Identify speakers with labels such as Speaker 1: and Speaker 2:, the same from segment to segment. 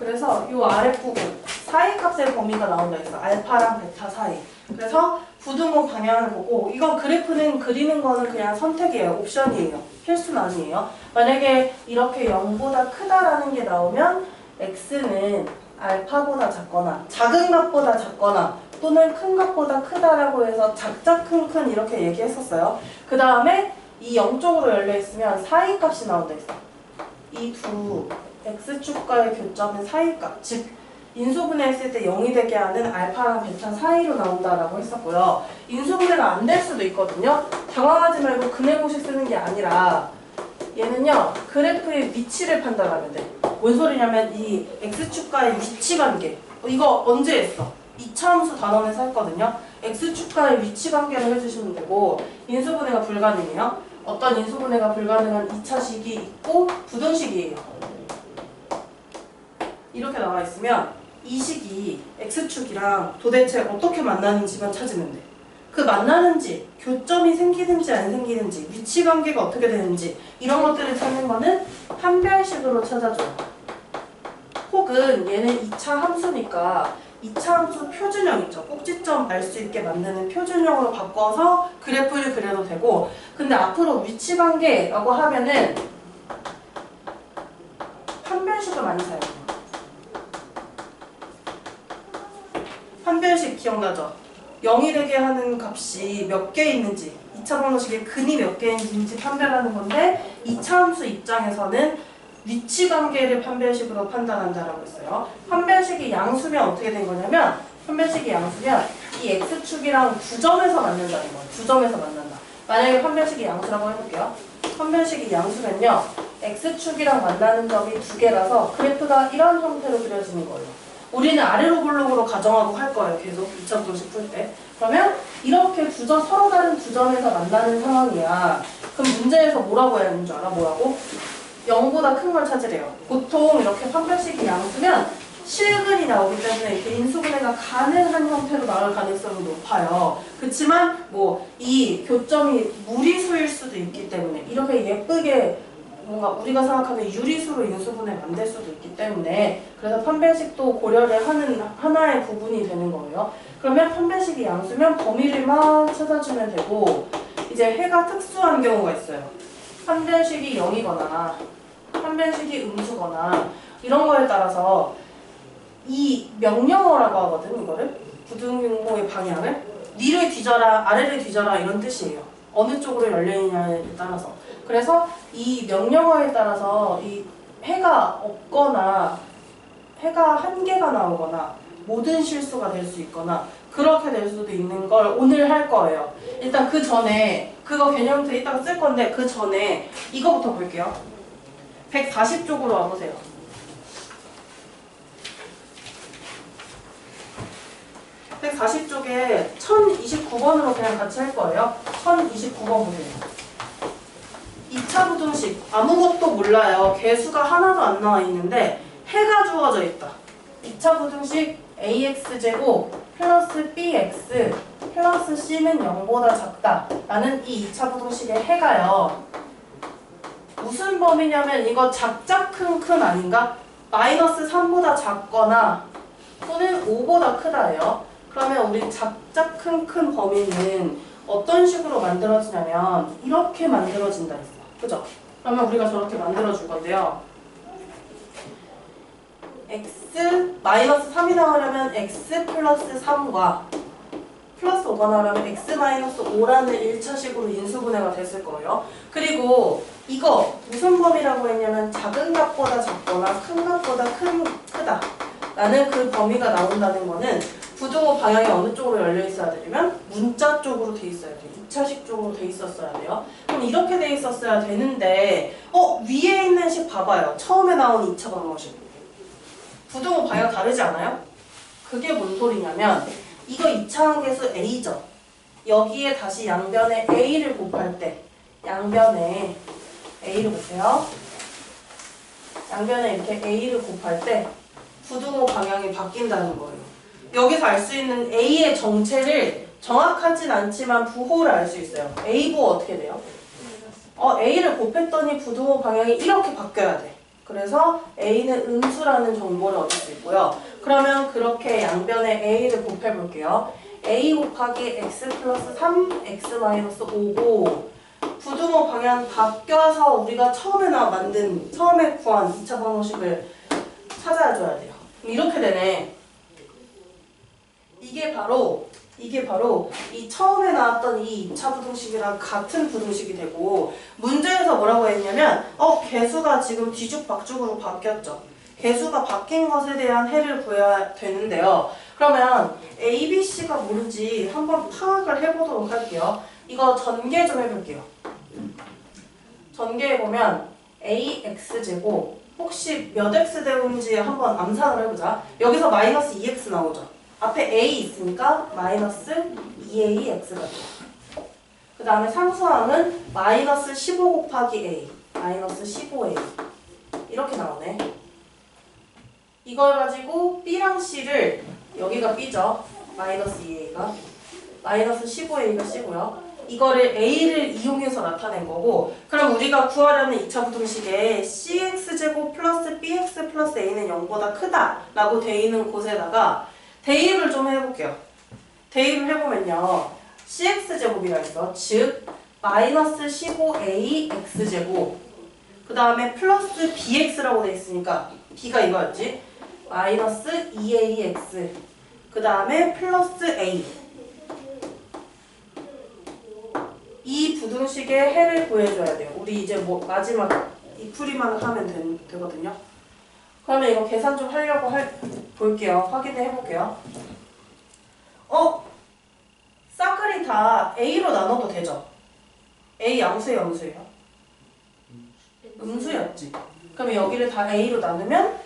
Speaker 1: 그래서 이 아랫부분 사이값의 범위가 나온다 했어. 알파랑 베타 사이. 그래서 부등호 방향을 보고 이건 그래프는 그리는 거는 그냥 선택이에요. 옵션이에요. 필수는 아니에요. 만약에 이렇게 0보다 크다라는 게 나오면 x는 알파보다 작거나 작은 값보다 작거나 또는 큰 값보다 크다라고 해서 작작 큰 이렇게 얘기했었어요. 그 다음에 이 0쪽으로 열려있으면 사이값이 나온다 했어. 이 두 x축과의 교점은 사이값, 즉 인수분해했을 때 0이 되게 하는 알파랑 베타 사이로 나온다라고 했었고요. 인수분해가 안 될 수도 있거든요. 당황하지 말고 근해공식 쓰는 게 아니라 얘는요 그래프의 위치를 판단하면 돼. 뭔 소리냐면 이 x축과의 위치관계 이거 언제 했어? 2차 함수 단원에서 했거든요. x축과의 위치관계를 해주시면 되고 인수분해가 불가능해요. 어떤 인수분해가 불가능한 2차식이 있고 부등식이에요. 이렇게 나와 있으면 이 식이 x축이랑 도대체 어떻게 만나는지만 찾으면 돼. 그 만나는지, 교점이 생기는지 안 생기는지, 위치관계가 어떻게 되는지 이런 것들을 찾는 거는 판별식으로 찾아줘요. 혹은 얘는 2차 함수니까 2차 함수 표준형 있죠. 꼭지점 알 수 있게 만드는 표준형으로 바꿔서 그래프를 그려도 되고 근데 앞으로 위치관계라고 하면은 판별식을 많이 사용해요. 판별식 기억나죠? 0이 되게 하는 값이 몇 개 있는지 2차 방정식에 근이 몇 개 있는지 판별하는 건데 2차 함수 입장에서는 위치관계를 판별식으로 판단한다라고 했어요. 판별식이 양수면 어떻게 된 거냐면 판별식이 양수면 이 x축이랑 두 점에서 만난다는 거예요. 두 점에서 만난다. 만약에 판별식이 양수라고 해볼게요. 판별식이 양수면요. x축이랑 만나는 점이 두 개라서 그래프가 이런 형태로 그려지는 거예요. 우리는 아래로 블록으로 가정하고 할 거예요. 계속 2차 방정식 풀 때. 그러면 이렇게 서로 다른 두 점에서 만나는 상황이야. 그럼 문제에서 뭐라고 해야 하는 줄 알아? 뭐라고? 0보다 큰 걸 찾으래요. 보통 이렇게 판별식이 양수면 실근이 나오기 때문에 이렇게 인수분해가 가능한 형태로 나올 가능성이 높아요. 그렇지만 뭐 이 교점이 무리수일 수도 있기 때문에 이렇게 예쁘게 뭔가 우리가 생각하는 유리수로 인수분해 만들 수도 있기 때문에 그래서 판별식도 고려를 하는 하나의 부분이 되는 거예요. 그러면 판별식이 양수면 범위를 막 찾아주면 되고 이제 해가 특수한 경우가 있어요. 판별식이 0이거나 판별식이 음수거나 이런 거에 따라서 이 명령어라고 하거든. 이거를 부등호의 방향을 위를 뒤져라 아래를 뒤져라 이런 뜻이에요. 어느 쪽으로 열려있냐에 따라서. 그래서 이 명령어에 따라서 이 해가 없거나 해가 한 개가 나오거나 모든 실수가 될 수 있거나 그렇게 될 수도 있는 걸 오늘 할 거예요. 일단 그 전에 그거 개념부터 이따가 쓸 건데 그 전에 이거부터 볼게요. 140쪽으로 와보세요. 140쪽에 1029번으로 그냥 같이 할 거예요. 1029번 보세요. 2차 부등식 아무것도 몰라요. 개수가 하나도 안 나와 있는데 해가 주어져 있다. 2차 부등식 ax제곱 플러스 bx 플러스 c는 0보다 작다 라는 이 2차 부등식의 해가요. 무슨 범위냐면 이거 작작 큰 아닌가? 마이너스 3보다 작거나 또는 5보다 크다예요. 그러면 우리 작작 큰 범위는 어떤 식으로 만들어지냐면 이렇게 만들어진다 했어. 그죠? 그러면 우리가 저렇게 만들어줄 건데요. x 마이너스 3이 나오려면 x 플러스 3과 플러스 5가 나오려면 x 마이너스 5라는 1차식으로 인수분해가 됐을 거예요. 그리고 이거 무슨 범위라고 했냐면 작은 값보다 작거나 큰 값보다 크다 라는 그 범위가 나온다는 거는 부등호 방향이 어느 쪽으로 열려 있어야 되냐면 문자 쪽으로 돼 있어야 돼요. 2차식 쪽으로 돼 있었어야 돼요. 그럼 이렇게 돼 있었어야 되는데 위에 있는 식 봐봐요. 처음에 나온 2차 방정식 부등호 방향 다르지 않아요? 그게 뭔 소리냐면 이거 2차 항계수 a죠. 여기에 다시 양변에 a를 곱할 때 양변에 a를 보세요. 양변에 이렇게 a를 곱할 때 부등호 방향이 바뀐다는 거예요. 여기서 알 수 있는 a의 정체를 정확하진 않지만 부호를 알 수 있어요. a 부호 어떻게 돼요? a를 곱했더니 부등호 방향이 이렇게 바뀌어야 돼. 그래서 A는 음수라는 정보를 얻을 수 있고요. 그러면 그렇게 양변에 A를 곱해볼게요. A 곱하기 X 플러스 3, X 마이너스 5고 부등호 방향 바뀌어서 우리가 처음에 구한 2차 방정식을 찾아줘야 돼요. 이렇게 되네. 이게 바로 이 처음에 나왔던 이 2차 부등식이랑 같은 부등식이 되고 문제에서 뭐라고 했냐면 개수가 지금 뒤죽박죽으로 바뀌었죠. 개수가 바뀐 것에 대한 해를 구해야 되는데요. 그러면 A, B, C가 모르지 한번 파악을 해보도록 할게요. 이거 전개 좀 해볼게요. 전개해보면 AX제곱 혹시 몇 X 되는지 한번 암산을 해보자. 여기서 마이너스 2X 나오죠. 앞에 A 있으니까 마이너스 2AX가 돼요. 그 다음에 상수항은 마이너스 15 곱하기 A 마이너스 15A 이렇게 나오네. 이걸 가지고 B랑 C를 여기가 B죠. 마이너스 2A가 마이너스 15A가 C고요. 이거를 A를 이용해서 나타낸 거고 그럼 우리가 구하려는 2차 부등식에 CX제곱 플러스 BX 플러스 A는 0보다 크다라고 돼 있는 곳에다가 대입을 좀 해볼게요. 대입을 해보면요. CX제곱이라 있어. 즉 마이너스 15AX제곱 그 다음에 플러스 BX라고 돼 있으니까 B가 이거였지. 마이너스 2AX 그 다음에 플러스 A 이 부등식의 해를 구해줘야 돼요. 우리 이제 마지막 이 풀이만 하면 되거든요. 그러면 이거 계산 좀 하려고 볼게요. 확인해 볼게요. 싹글이 다 A로 나눠도 되죠? A 양수예요, 음수예요? 음수였지. 그러면 여기를 다 A로 나누면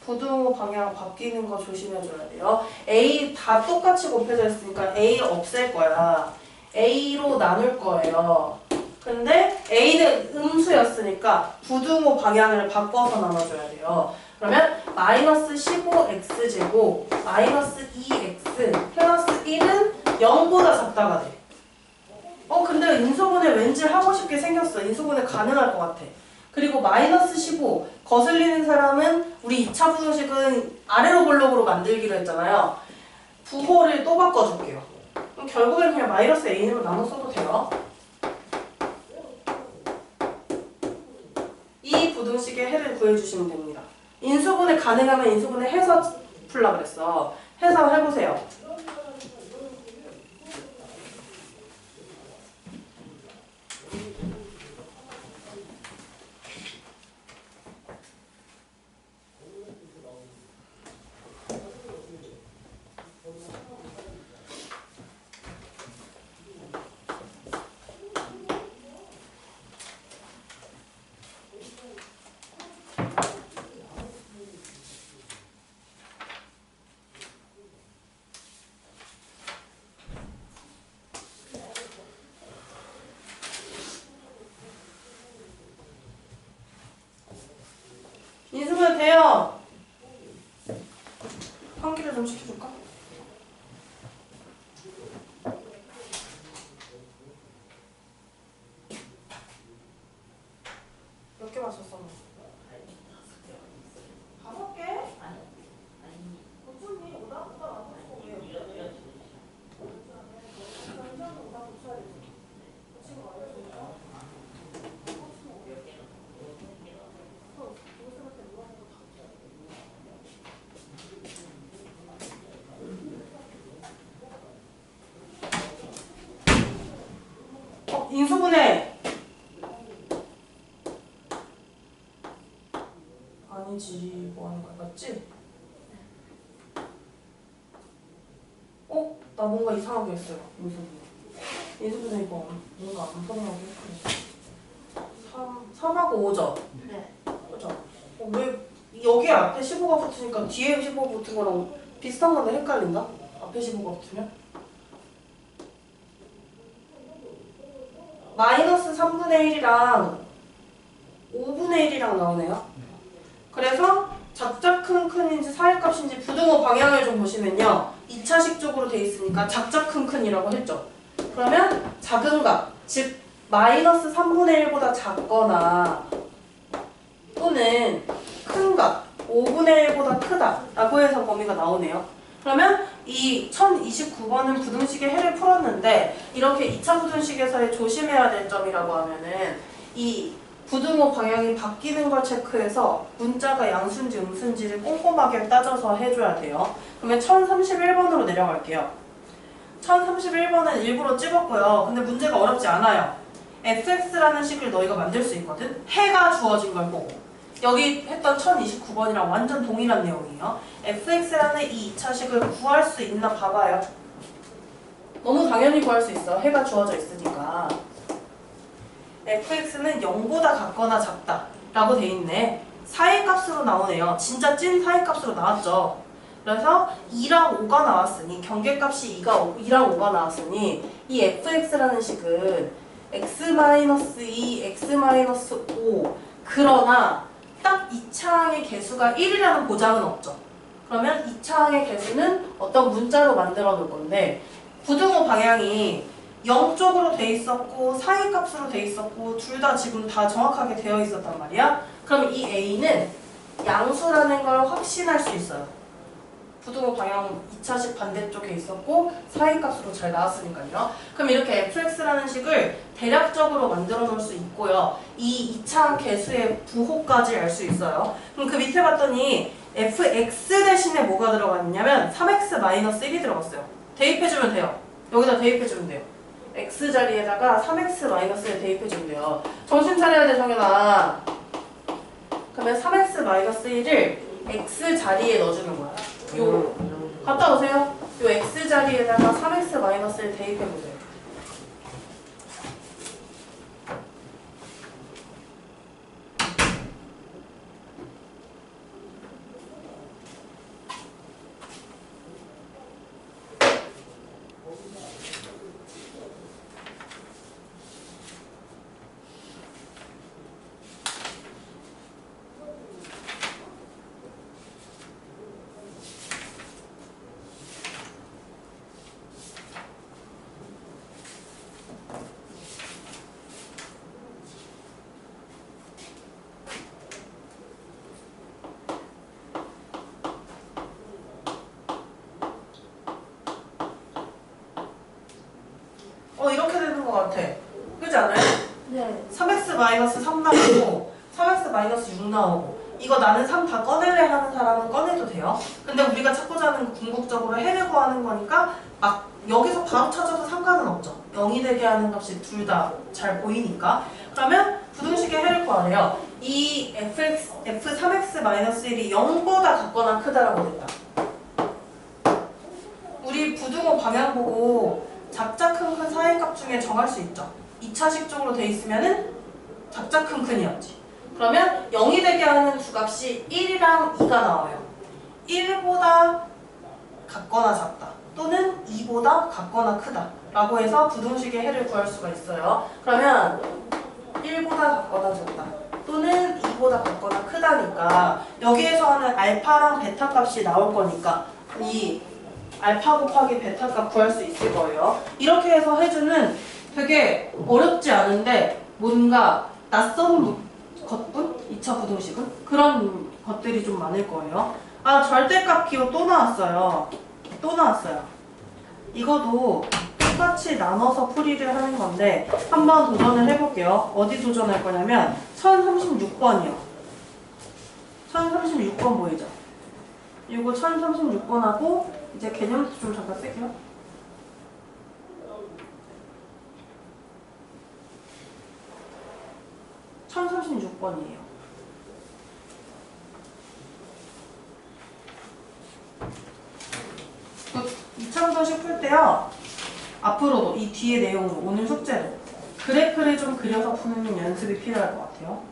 Speaker 1: 부등호 방향 바뀌는 거 조심해줘야 돼요. A 다 똑같이 곱해져 있으니까 A 없앨 거야. A로 나눌 거예요. 근데 A는 음수였으니까 부등호 방향을 바꿔서 나눠줘야 돼요. 그러면 마이너스 15X제곱 마이너스 2X 플러스 1은 0보다 작다가 돼. 근데 인수분해 왠지 하고 싶게 생겼어. 인수분해 가능할 것 같아. 그리고 마이너스 15 거슬리는 사람은 우리 2차 부등식은 아래로 볼록으로 만들기로 했잖아요. 부호를 또 바꿔줄게요. 그럼 결국엔 그냥 마이너스 A로 나눠 써도 돼요. 이 부등식의 해를 구해주시면 됩니다. 인수분해 가능하면 인수분해 해서 풀라 그랬어. 해서 해보세요. 인수분해 돼요. 환기를 좀 시켜줄까? 몇 개 마셨어? 5개? 고추니 오다 맞췄어. 왜? 남자는 오다 고쳐야 되지. 고치고 말해주니까. 인수분해 아니지 뭐 하는 거야 맞지? 나 뭔가 이상하게 했어요. 인수분해 이거 뭔가 안 통하게 했어. 3하고 5죠?
Speaker 2: 네.
Speaker 1: 그죠? 왜 여기 앞에 15가 붙으니까 뒤에 15 붙은 거랑 비슷한 건데 헷갈린다? 앞에 15가 붙으면? 마이너스 3분의 1이랑 5분의 1이랑 나오네요. 그래서 작작 큰 큰인지 사이값인지 부등호 방향을 좀 보시면요. 2차식 쪽으로 돼 있으니까 작작 큰 큰이라고 했죠. 그러면 작은 값, 즉 마이너스 3분의 1보다 작거나 또는 큰 값, 5분의 1보다 크다 라고 해서 범위가 나오네요. 그러면 이 1029번은 부등식의 해를 풀었는데 이렇게 2차 부등식에서의 조심해야 될 점이라고 하면은 이 부등호 방향이 바뀌는 걸 체크해서 문자가 양수인지 음수인지를 꼼꼼하게 따져서 해줘야 돼요. 그러면 1031번으로 내려갈게요. 1031번은 일부러 찍었고요. 근데 문제가 어렵지 않아요. fx라는 식을 너희가 만들 수 있거든? 해가 주어진 걸 보고. 여기 했던 1029번이랑 완전 동일한 내용이에요. fx라는 이 2차식을 구할 수 있나 봐봐요. 너무 당연히 구할 수 있어. 해가 주어져 있으니까. fx는 0보다 같거나 작다 라고 돼 있네. 사이값으로 나오네요. 진짜 찐 사이값으로 나왔죠. 그래서 2랑 5가 나왔으니 경계값이 2랑 5가 나왔으니 이 fx라는 식은 x-2, x-5 그러나 딱 2차항의 개수가 1이라는 보장은 없죠. 그러면 2차항의 개수는 어떤 문자로 만들어 놓을 건데 부등호 방향이 0쪽으로 돼 있었고 사이값으로 돼 있었고 둘 다 지금 다 정확하게 되어 있었단 말이야. 그럼 이 a는 양수라는 걸 확신할 수 있어요. 부등호 방향 2차식 반대쪽에 있었고 사이값으로 잘 나왔으니까요. 그럼 이렇게 fx라는 식을 대략적으로 만들어 놓을 수 있고요. 이 2차 개수의 부호까지 알 수 있어요. 그럼 그 밑에 봤더니 fx 대신에 뭐가 들어갔냐면 3x-1이 들어갔어요. 대입해주면 돼요. 여기다 대입해주면 돼요. x 자리에다가 3x-를 대입해주면 돼요. 정신 차려야 돼, 정연아. 그러면 3x-1을 x 자리에 넣어주는 거야. 요 갔다 오세요. 요 x 자리에다가 3x-를 대입해보세요. 이렇게 되는 것 같아. 그렇지 않아요?
Speaker 2: 네.
Speaker 1: 3x-3 나오고 3x-6 나오고 이거 나는 3 다 꺼낼래 하는 사람은 꺼내도 돼요. 근데 우리가 찾고자 하는 궁극적으로 해를 구하는 거니까 막 여기서 바로 찾아도 상관은 없죠. 0이 되게 하는 값이 둘 다 잘 보이니까. 그러면 부등식의 해를 구하래요. 이 f3x-1이 0보다 같거나 크다라고 됐다. 우리 부등호 방향 보고 작자 큰 사이값 중에 정할 수 있죠. 2차식 쪽으로 돼 있으면은 작자 큰이었지. 그러면 0이 되게 하는 두 값이 1이랑 2가 나와요. 1보다 같거나 작다 또는 2보다 같거나 크다 라고 해서 부등식의 해를 구할 수가 있어요. 그러면 1보다 같거나 작다 또는 2보다 같거나 크다니까 여기에서 하는 알파랑 베타 값이 나올 거니까 이 알파 곱하기 베타 값 구할 수 있을 거예요. 이렇게 해서 해주는 되게 어렵지 않은데 뭔가 낯선 것뿐? 2차 부등식은? 그런 것들이 좀 많을 거예요. 아, 절대값 기호 또 나왔어요. 또 나왔어요. 이거도 똑같이 나눠서 풀이를 하는 건데 한번 도전을 해볼게요. 어디 도전할 거냐면 1036번이요. 1036번 보이죠? 이거 1036번하고 이제 개념도 좀 잠깐 쓸게요. (1036번이에요) 그 2차부등식 풀 때요. 앞으로도 이 뒤에 내용으로 오늘 숙제로 그래프를 좀 그려서 푸는 연습이 필요할 것 같아요.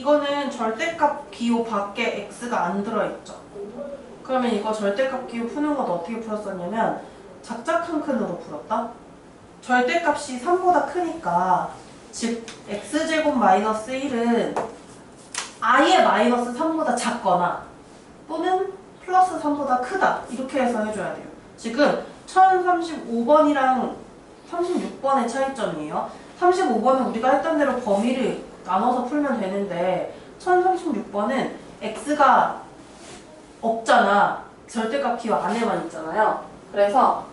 Speaker 1: 이거는 절대값 기호 밖에 x가 안 들어있죠. 그러면 이거 절대값 기호 푸는 건 어떻게 풀었었냐면 작작한큰으로 풀었다. 절대값이 3보다 크니까 즉 x제곱 마이너스 1은 아예 마이너스 3보다 작거나 또는 플러스 3보다 크다 이렇게 해서 해줘야 돼요. 지금 1035번이랑 36번의 차이점이에요. 35번은 우리가 했던 대로 범위를 나눠서 풀면 되는데 1036번은 x가 없잖아. 절대값 기호 안에만 있잖아요. 그래서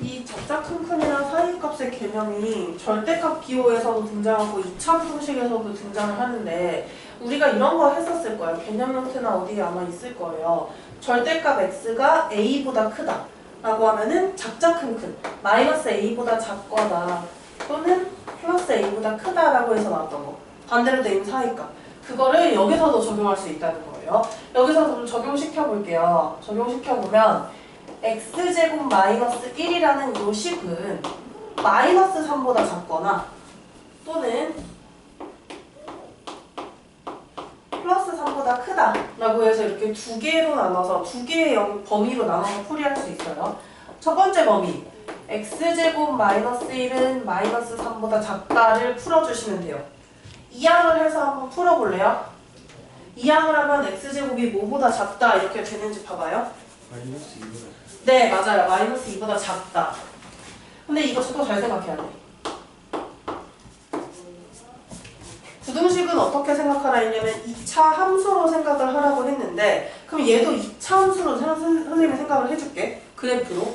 Speaker 1: 이 작작큰큰이랑 사이값의 개념이 절대값 기호에서도 등장하고 이차함수식에서도 등장을 하는데 우리가 이런 거 했었을 거예요. 개념 노트나 어디에 아마 있을 거예요. 절대값 x가 a보다 크다 라고 하면은 작작큰큰 마이너스 a보다 작거나 또는 플러스 a보다 크다 라고 해서 나왔던 거. 반대로 되면 사이값. 그거를 여기서도 적용할 수 있다는 거예요. 여기서 좀 적용시켜 볼게요. 적용시켜 보면 x제곱 마이너스 1이라는 요 식은 마이너스 3보다 작거나 또는 플러스 3보다 크다 라고 해서 이렇게 두 개로 나눠서 두 개의 범위로 나눠서 풀이할 수 있어요. 첫 번째 범위 x제곱 마이너스 1은 마이너스 3보다 작다를 풀어주시면 돼요. 이항을 해서 한번 풀어볼래요? 이항을 하면 x제곱이 뭐보다 작다 이렇게 되는지 봐봐요.
Speaker 2: 마이너스 2보다.
Speaker 1: 네, 맞아요. 마이너스 2보다 작다. 근데 이거 저도 잘 생각해야 돼. 부등식은 어떻게 생각하라 했냐면 2차 함수로 생각을 하라고 했는데 그럼 얘도 2차 함수로 선생님이 생각을 해줄게. 그래프로.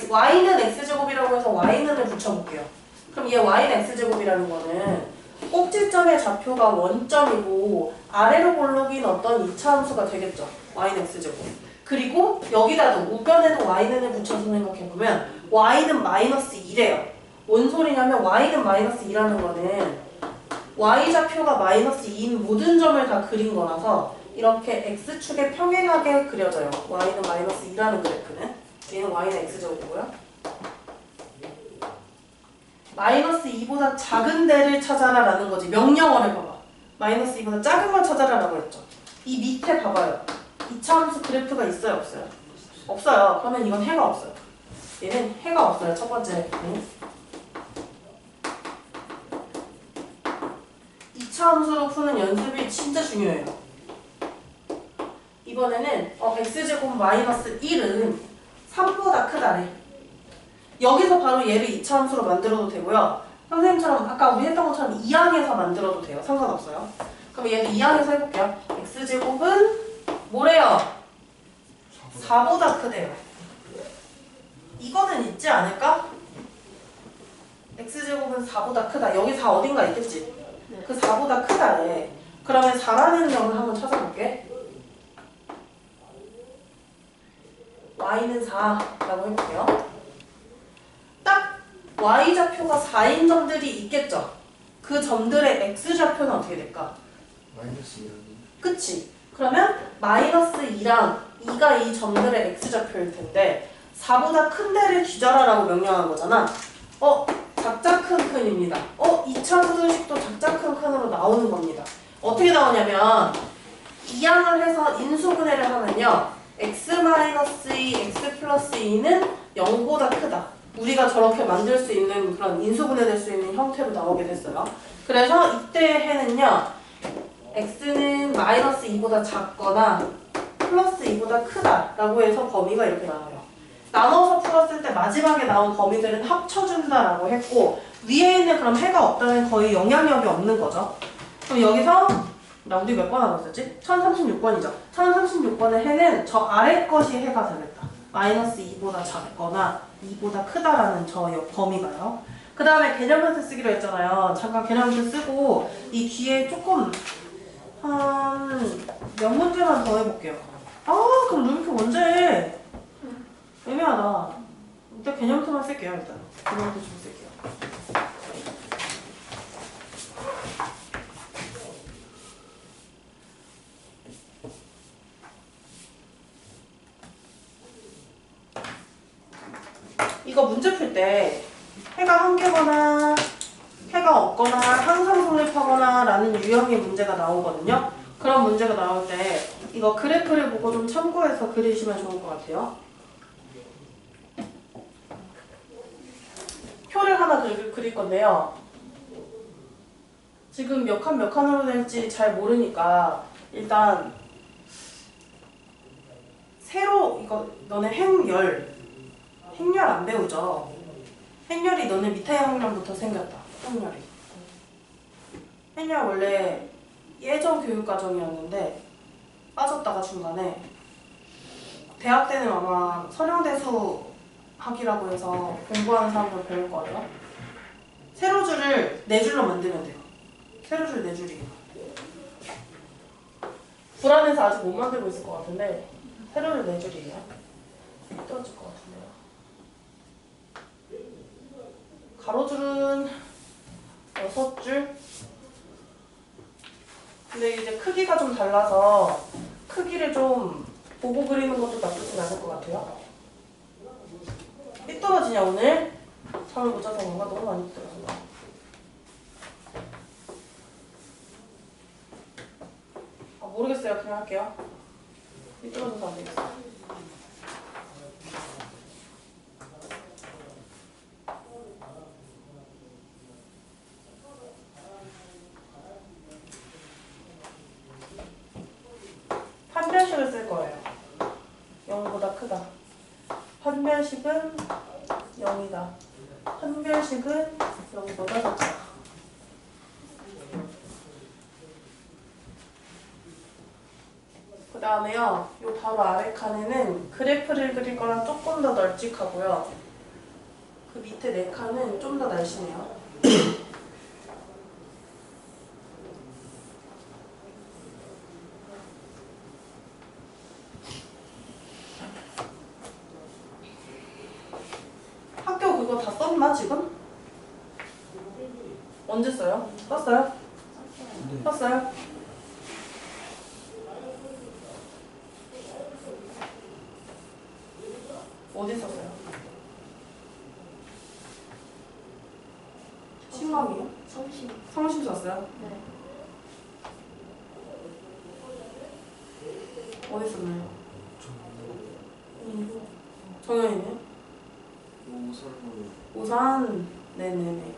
Speaker 1: y는 x제곱이라고 해서 y는을 붙여볼게요. 그럼 얘 y는 x제곱이라는 거는 꼭지점의 좌표가 원점이고 아래로 볼록인 어떤 2차 함수가 되겠죠. y는 x제곱. 그리고 여기다도 우변에도 y는을 붙여서 생각해보면 y는 마이너스 2래요. 뭔 소리냐면 y는 마이너스 2라는 거는 y좌표가 마이너스 2인 모든 점을 다 그린 거라서 이렇게 x축에 평행하게 그려져요. y는 마이너스 2라는 그래프는. 얘는 y는 x제곱이고요. 마이너스 2보다 작은 데를 찾아라 라는 거지. 명령어를 해봐봐. 마이너스 2보다 작은 걸 찾아라 라고 했죠. 이 밑에 봐봐요. 2차 함수 그래프가 있어요? 없어요? 없어요. 그러면 이건 해가 없어요. 얘는 해가 없어요. 첫 번째. 2차 함수로 푸는 연습이 진짜 중요해요. 이번에는 x제곱 마이너스 1은 3보다 크다래. 여기서 바로 얘를 2차 함수로 만들어도 되고요. 선생님처럼 아까 우리 했던 것처럼 2항에서 만들어도 돼요. 상관없어요. 그럼 얘는 2항에서 해볼게요. x제곱은 뭐래요? 4보다 크대요. 이거는 있지 않을까? x제곱은 4보다 크다. 여기 4 어딘가 있겠지? 그 4보다 크다래. 그러면 4라는 점을 한번 찾아볼게. y는 4라고 해볼게요. 딱 y좌표가 4인 점들이 있겠죠? 그 점들의 x좌표는 어떻게 될까?
Speaker 2: 마이너스 2라는.
Speaker 1: 그치? 그러면 마이너스 2랑 2가 이 점들의 x좌표일 텐데 4보다 큰 데를 뒤져라라고 명령한 거잖아. 작작큰큰입니다. 2차 부등식도 작작큰큰으로 나오는 겁니다. 어떻게 나오냐면 이항을 해서 인수분해를 하면요. x-2, x 플러스 2는 0보다 크다. 우리가 저렇게 만들 수 있는 그런 인수분해될 수 있는 형태로 나오게 됐어요. 그래서 이때 해는요. x는 마이너스 2보다 작거나 플러스 2보다 크다라고 해서 범위가 이렇게 나와요. 나눠서 풀었을 때 마지막에 나온 범위들은 합쳐준다라고 했고 위에 있는 그럼 해가 없다는 거의 영향력이 없는 거죠. 그럼 여기서 우리 몇 번 하고 있었지? 1036번이죠. 1036번의 해는 저 아래 것이 해가 되겠다. 마이너스 2보다 작거나 2보다 크다라는 저 범위가요. 그 다음에 개념문제 쓰기로 했잖아요. 잠깐 개념문제 쓰고 이 뒤에 조금 한 몇 문제만 더 해볼게요. 그럼 루비크 언제 해? 애매하다. 일단 개념표만 쓸게요. 일단 개념표 좀 쓸게요. 이거 문제 풀 때 해가 한 개거나 해가 없거나 항상 성립하거나 라는 유형의 문제가 나오거든요. 그런 문제가 나올 때 이거 그래프를 보고 좀 참고해서 그리시면 좋을 것 같아요. 표를 하나 그릴 건데요. 지금 몇 칸으로 될지 잘 모르니까 일단 세로 이거 너네 행렬 안 배우죠? 행렬이 너네 밑에 학년부터 생겼다. 행렬 원래 예전 교육과정이었는데 빠졌다가 중간에 대학 때는 아마 선형대수 학이라고 해서 공부하는 사람들 배울 거예요. 세로줄을 4줄로 만들면 돼요. 세로줄 4줄이에요. 불안해서 아직 못 만들고 있을 것 같은데 세로줄 4줄이에요. 떨어질 것 같은데요. 가로줄은 6줄. 근데 이제 크기가 좀 달라서 크기를 좀 보고 그리는 것도 나쁘진 않을 것 같아요. 삐뚤어지냐 오늘? 잠을 못 자서 뭔가 너무 많이 삐뚤어진다. 모르겠어요. 그냥 할게요. 삐뚤어져서 안 되겠어. 판별식을 쓸 거예요. 0보다 크다. 판별식은 0이다. 판별식은 0보다 작다. 그 다음에요. 요 바로 아래 칸에는 그래프를 그릴 거랑 조금 더 널찍하고요. 그 밑에 4칸은 좀 더 날씬해요. 학교 그거 다 썼나 지금? 언제 써요? 썼어요? 썼어요? 어디 썼어요? 신망이요? 성심 썼어요?
Speaker 3: 네.
Speaker 1: 어디 썼나요? 정현이는? 오산. 네네네.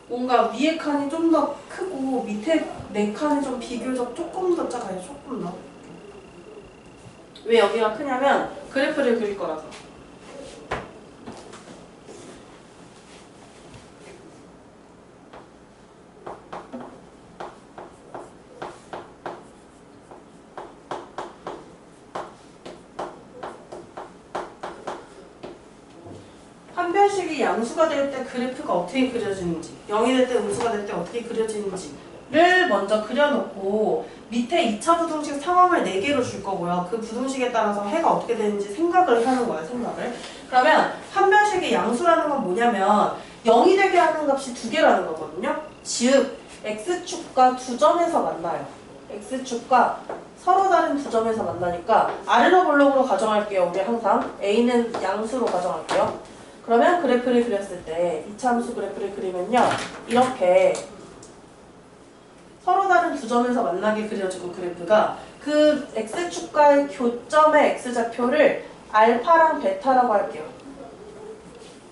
Speaker 1: 뭔가 위에 칸이 좀 더 크고 밑에 4칸이 좀 비교적 조금 더 작아요. 조금 더. 왜 여기가 크냐면 그래프를 그릴 거라서. 판별식이 양수가 될 때 그래프가 어떻게 그려지는지, 0이 될 때 음수가 될 때 어떻게 그려지는지를 먼저 그려놓고 밑에 2차 부등식 상황을 4개로 줄 거고요. 그 부등식에 따라서 해가 어떻게 되는지 생각을 하는 거예요. 생각을. 그러면 판별식의 양수라는 건 뭐냐면 0이 되게 하는 값이 2개라는 거거든요. 즉 x축과 두 점에서 만나요. x축과 서로 다른 두 점에서 만나니까 아래로 볼록으로 가정할게요. 우리 항상 a는 양수로 가정할게요. 그러면 그래프를 그렸을 때 2차 함수 그래프를 그리면요. 이렇게 서로 다른 두 점에서 만나게 그려지고 그래프가 그 x축과의 교점의 x좌표를 알파랑 베타라고 할게요.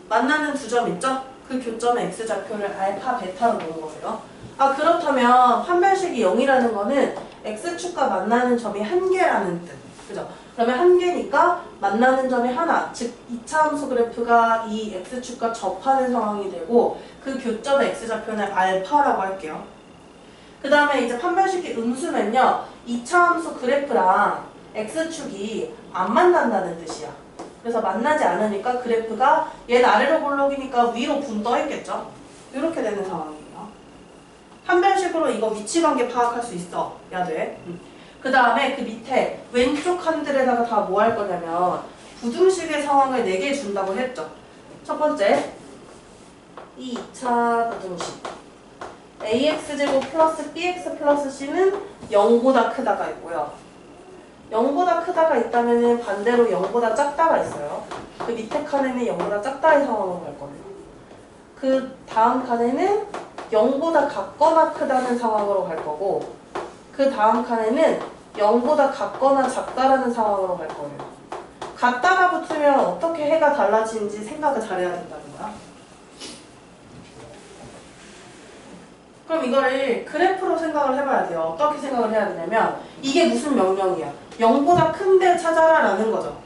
Speaker 1: 만나는 두 점 있죠? 그 교점의 x좌표를 알파, 베타로 보는 거예요. 아 그렇다면 판별식이 0이라는 거는 x축과 만나는 점이 1개라는 뜻. 그죠? 그러면 1개니까 만나는 점이 하나, 즉 2차 함수 그래프가 이 x축과 접하는 상황이 되고 그 교점의 x좌표는 알파라고 할게요. 그 다음에 이제 판별식이 음수면요. 2차 함수 그래프랑 x축이 안 만난다는 뜻이야. 그래서 만나지 않으니까 그래프가 얘는 아래로 볼록이니까 위로 붕 떠 있겠죠? 이렇게 되는 상황이에요. 판별식으로 이거 위치관계 파악할 수 있어. 야 돼. 그 다음에 그 밑에 왼쪽 칸들에다가 다 뭐 할 거냐면 부등식의 상황을 4개 준다고 했죠. 첫 번째, 이 2차 부등식 ax제곱 플러스 bx 플러스 c는 0보다 크다가 있고요. 0보다 크다가 있다면 반대로 0보다 작다가 있어요. 그 밑에 칸에는 0보다 작다의 상황으로 갈 거예요. 그 다음 칸에는 0보다 같거나 크다는 상황으로 갈 거고, 그 다음 칸에는 0보다 같거나 작다라는 상황으로 갈 거예요. 같다가 붙으면 어떻게 해가 달라지는지 생각을 잘해야 된다는 거야. 그럼 이거를 그래프로 생각을 해봐야 돼요. 어떻게 생각을 해야 되냐면 이게 무슨 명령이야? 0보다 큰데 찾아라 라는 거죠.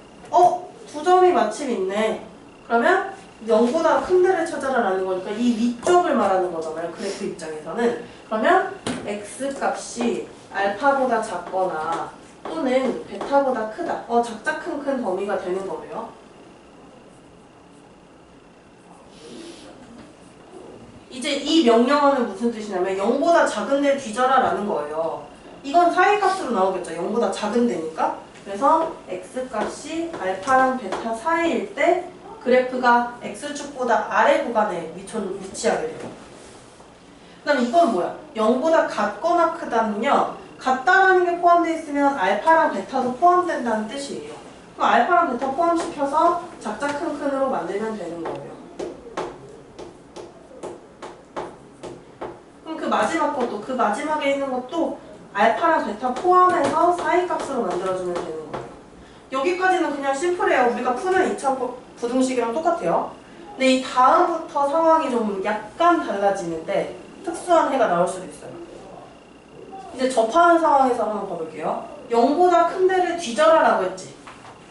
Speaker 1: 두 점이 마침 있네. 그러면 0보다 큰 데를 찾아라 라는 거니까 이 위쪽을 말하는 거잖아요. 그래프 입장에서는. 그러면 x 값이 알파보다 작거나 또는 베타보다 크다. 작자 큰 범위가 되는 거예요. 이제 이 명령어는 무슨 뜻이냐면 0보다 작은 데 뒤져라 라는 거예요. 이건 사이값으로 나오겠죠. 0보다 작은 데니까. 그래서 x값이 알파랑 베타 사이일 때 그래프가 x축보다 아래 구간에 위치하게 돼요. 그 다음에 이건 뭐야? 0보다 같거나 크다는요. 같다라는 게 포함되어 있으면 알파랑 베타도 포함된다는 뜻이에요. 그럼 알파랑 베타 포함시켜서 작자 큰으로 만들면 되는 거예요. 그럼 그 마지막 것도, 그 마지막에 있는 것도 알파랑 베타 포함해서 사이값으로 만들어주면 되는 거예요. 여기까지는 그냥 심플해요. 우리가 푸는 2차 부등식이랑 똑같아요. 근데 이 다음부터 상황이 좀 약간 달라지는데 특수한 해가 나올 수도 있어요. 이제 접하는 상황에서 한번 봐볼게요. 0보다 큰 데를 뒤져라 라고 했지.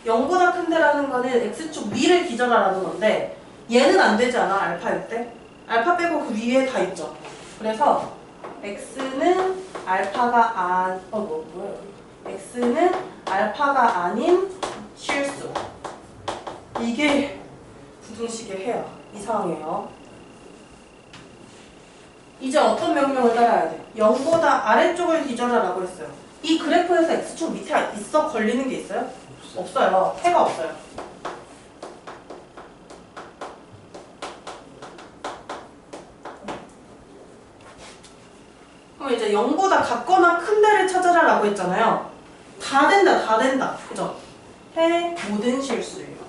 Speaker 1: 0보다 큰 데라는 거는 x축 위를 뒤져라 라는 건데 얘는 안 되지 않아? 알파일 때? 알파 빼고 그 위에 다 있죠. 그래서 x는 알파가 x는 알파가 아닌 실수. 이게 부등식의 해야. 이 상황이에요. 이제 어떤 명령을 따라야 돼? 0보다 아래쪽을 뒤져라 라고 했어요. 이 그래프에서 x축 밑에 걸리는 게 있어요? 없어요. 해가 없어요. 그럼 이제 0보다 같거나 큰 데를 찾아라 라고 했잖아요. 다 된다, 다 된다. 그죠? 해 모든 실수예요.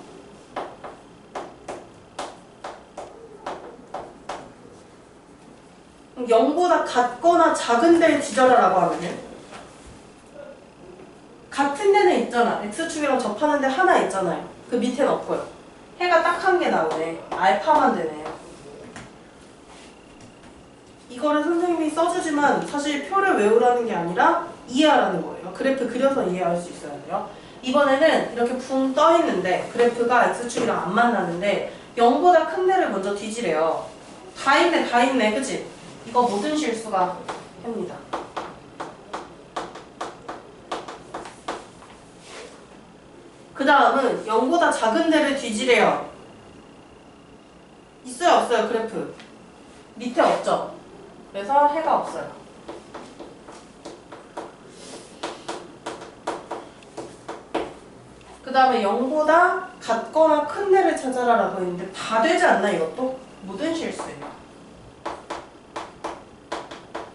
Speaker 1: 그럼 0보다 같거나 작은 데를 뒤져라 라고 하면은 같은 데는 있잖아. x축이랑 접하는 데 하나 있잖아요. 그 밑에는 없고요. 해가 딱 한 개 나오네. 알파만 되네. 이거를 선생님이 써주지만 사실 표를 외우라는 게 아니라 이해하라는 거예요. 그래프 그려서 이해할 수 있어야 돼요. 이번에는 이렇게 붕 떠 있는데 그래프가 x축이랑 안 만나는데 0보다 큰 데를 먼저 뒤지래요. 다 있네, 다 있네. 그치? 이거 모든 실수가 합니다. 그 다음은 0보다 작은 데를 뒤지래요. 있어요, 없어요? 그래프 밑에 없죠? 그래서 해가 없어요. 그 다음에 0보다 같거나 큰 데를 찾아라 라고 했는데 다 되지 않나 이것도? 모든 실수예요.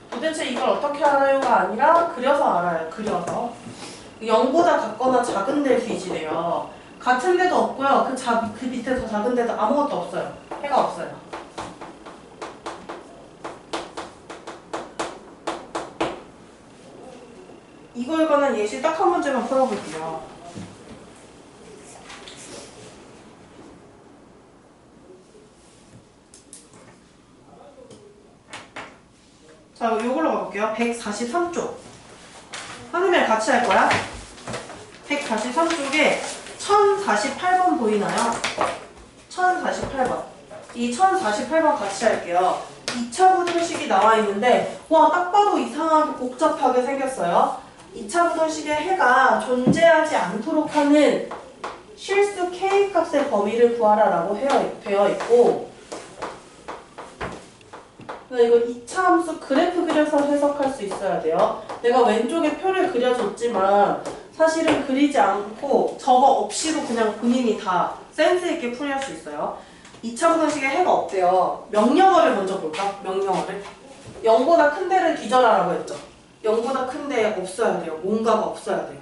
Speaker 1: 도대체 이걸 어떻게 알아요가 아니라 그려서 알아요. 그려서 0보다 같거나 작은 데를 뒤지래요. 같은 데도 없고요. 그 밑에 더 작은 데도 아무것도 없어요. 해가 없어요. 이거에 관한 예시 딱 한 문제만 풀어볼게요. 자, 이걸로 가볼게요. 143쪽. 선생님이랑 같이 할 거야. 143쪽에 1048번 보이나요? 1048번. 이 1048번 같이 할게요. 2차 부등식이 나와 있는데 와, 딱 봐도 이상하게 복잡하게 생겼어요. 2차 부등식의 해가 존재하지 않도록 하는 실수 K값의 범위를 구하라 라고 되어 있고, 이거 2차 함수 그래프 그려서 해석할 수 있어야 돼요. 내가 왼쪽에 표를 그려줬지만 사실은 그리지 않고 저거 없이도 그냥 본인이 다 센스 있게 풀이할 수 있어요. 2차 부등식에 해가 없대요. 명령어를 먼저 볼까? 명령어를. 0보다 큰 데를 뒤져라라고 했죠. 0보다 큰 데 없어야 돼요. 뭔가가 없어야 돼요.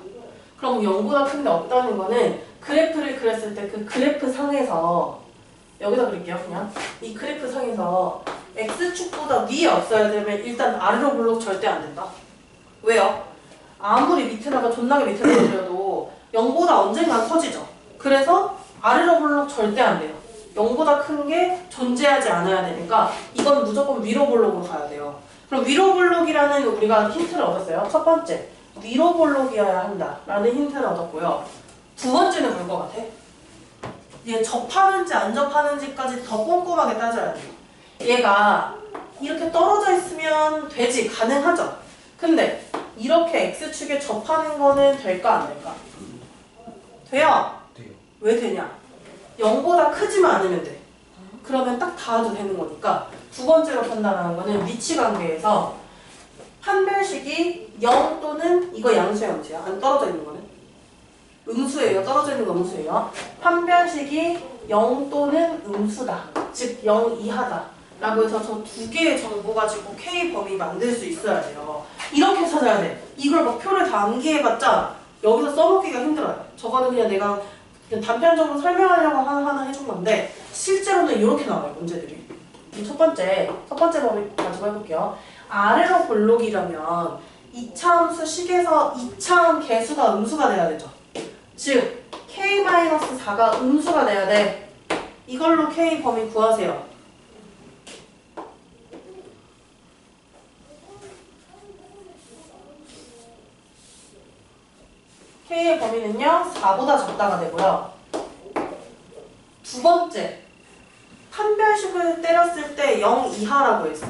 Speaker 1: 그럼 0보다 큰 데 없다는 거는 그래프를 그렸을 때 그 그래프 상에서 여기다 그릴게요. 그냥 이 그래프 상에서 x축보다 위에 없어야 되면 일단 아래로 블록 절대 안 된다. 왜요? 아무리 밑에다가 존나게 밑에다가 그려도 0보다 언젠간 커지죠. 그래서 아래로 블록 절대 안 돼요. 0보다 큰 게 존재하지 않아야 되니까 이건 무조건 위로 블록으로 가야 돼요. 그럼 위로 블록이라는 우리가 힌트를 얻었어요. 첫 번째, 위로 블록이어야 한다라는 힌트를 얻었고요. 두 번째는 뭘 것 같아? 얘 접하는지 안 접하는지까지 더 꼼꼼하게 따져야 돼요. 얘가 이렇게 떨어져 있으면 되지, 가능하죠. 근데 이렇게 x축에 접하는 거는 될까 안 될까? 돼요.
Speaker 2: 돼요.
Speaker 1: 왜 되냐? 0보다 크지만 않으면 돼. 그러면 딱 닿아도 되는 거니까 두 번째로 판단하는 거는 위치 관계에서 판별식이 0 또는 이거 양수야 음수야? 안 떨어져 있는 거는? 음수예요. 떨어져 있는 거 음수예요. 판별식이 0 또는 음수다. 즉 0 이하다. 라고 해서 저 두 개의 정보 가지고 K 범위 만들 수 있어야 돼요. 이렇게 찾아야 돼. 이걸 막 표를 다 암기해봤자 여기서 써먹기가 힘들어요. 저거는 그냥 내가 그냥 단편적으로 설명하려고 하나 해준 건데 실제로는 이렇게 나와요. 문제들이. 첫 번째 범위 가지고 해볼게요. 아래로 볼록이라면 2차 함수 식에서 2차함 개수가 음수가 돼야 되죠. 즉 K-4가 음수가 돼야 돼. 이걸로 K 범위 구하세요. K의 범위는요 4보다 적다가 되고요. 두 번째, 판별식을 때렸을 때 0 이하라고 했어.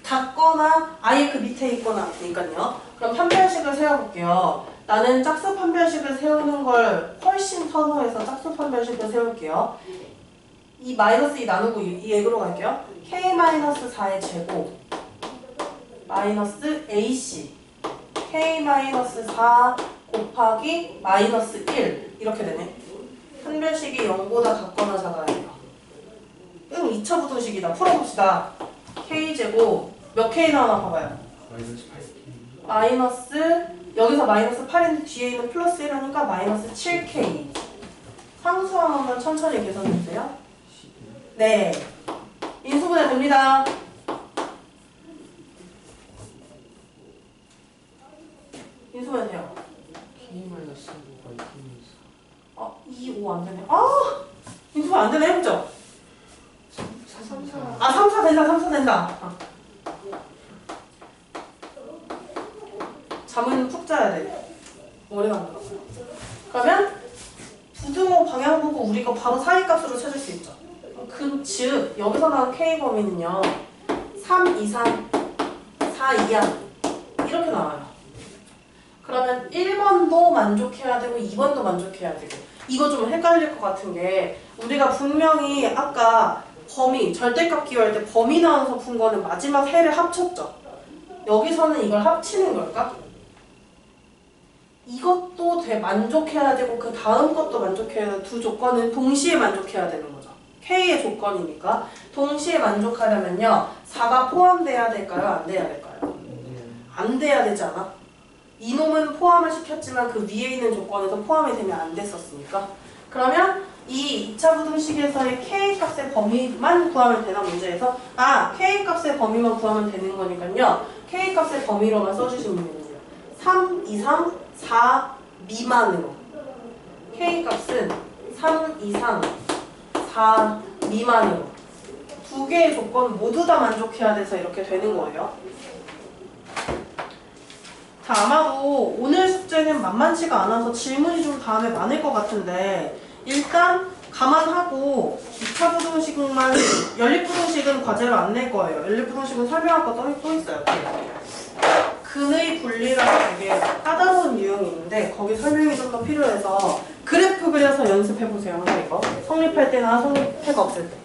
Speaker 1: 닿거나 아예 그 밑에 있거나 그러니까요. 그럼 판별식을 세워볼게요. 나는 짝수 판별식을 세우는 걸 훨씬 선호해서 짝수 판별식을 세울게요. 이 마이너스 2 나누고 이 얘기로 갈게요. K-4의 제곱 마이너스 AC K-4 곱하기 마이너스 1 이렇게 되네. 판별식이 0보다 같거나 작아야 돼요. 그럼 2차 부등식이다. 풀어봅시다. K제곱 몇 K 나오나 봐봐요.
Speaker 2: 마이너스 8K.
Speaker 1: 마이너스 여기서 마이너스 8인데 뒤에 있는 플러스 1하니까 마이너스 7K. 상수항 한번 천천히 계산해주세요. 네. 인수분해 됩니다. 인수분해 돼요.
Speaker 2: K 마이너스 5가 K
Speaker 1: 2, 5 안 되네. 인수분해 안 되네. 해보죠.
Speaker 2: 3, 4.
Speaker 1: 3, 4 된다. 3, 4 된다. 잠은 푹 자야 돼. 머리가 안 들어가요. 그러면 부등호 방향 보고 우리가 바로 사이값으로 찾을 수 있죠. 즉 여기서 나온 K 범위는요 3 이상 4 이하 이렇게 나와요. 그러면 1번도 만족해야 되고 2번도 만족해야 되고 이거 좀 헷갈릴 것 같은 게 우리가 분명히 아까 범위 절대값 기호할 때 범위 나와서 푼 거는 마지막 해를 합쳤죠. 여기서는 이걸 합치는 걸까? 이것도 만족해야 되고 그 다음 것도 만족해야 되고 두 조건은 동시에 만족해야 되는 거죠. K의 조건이니까 동시에 만족하려면요 4가 포함돼야 될까요? 안 돼야 될까요? 안 돼야 되지 않아? 이놈은 포함을 시켰지만 그 위에 있는 조건에서 포함이 되면 안 됐었으니까 그러면 이 2차 부등식에서의 K 값의 범위만 구하면 되나 문제에서 K 값의 범위만 구하면 되는 거니까요 K 값의 범위로만 써주시면 됩니다. 3 이상 4 미만으로 K 값은 3 이상 4 미만으로 두 개의 조건 모두 다 만족해야 돼서 이렇게 되는 거예요. 자, 아마도 오늘 숙제는 만만치가 않아서 질문이 좀 다음에 많을 것 같은데 일단 감안하고 2차 부등식만 연립부등식은 과제로 안 낼 거예요. 연립부등식은 설명할 거 또 있어요. 근의 분리라고 되게 까다로운 유형이 있는데 거기 설명이 좀 더 필요해서 그래프 그려서 연습해보세요. 항상 이거 성립할 때나 성립해가 없을 때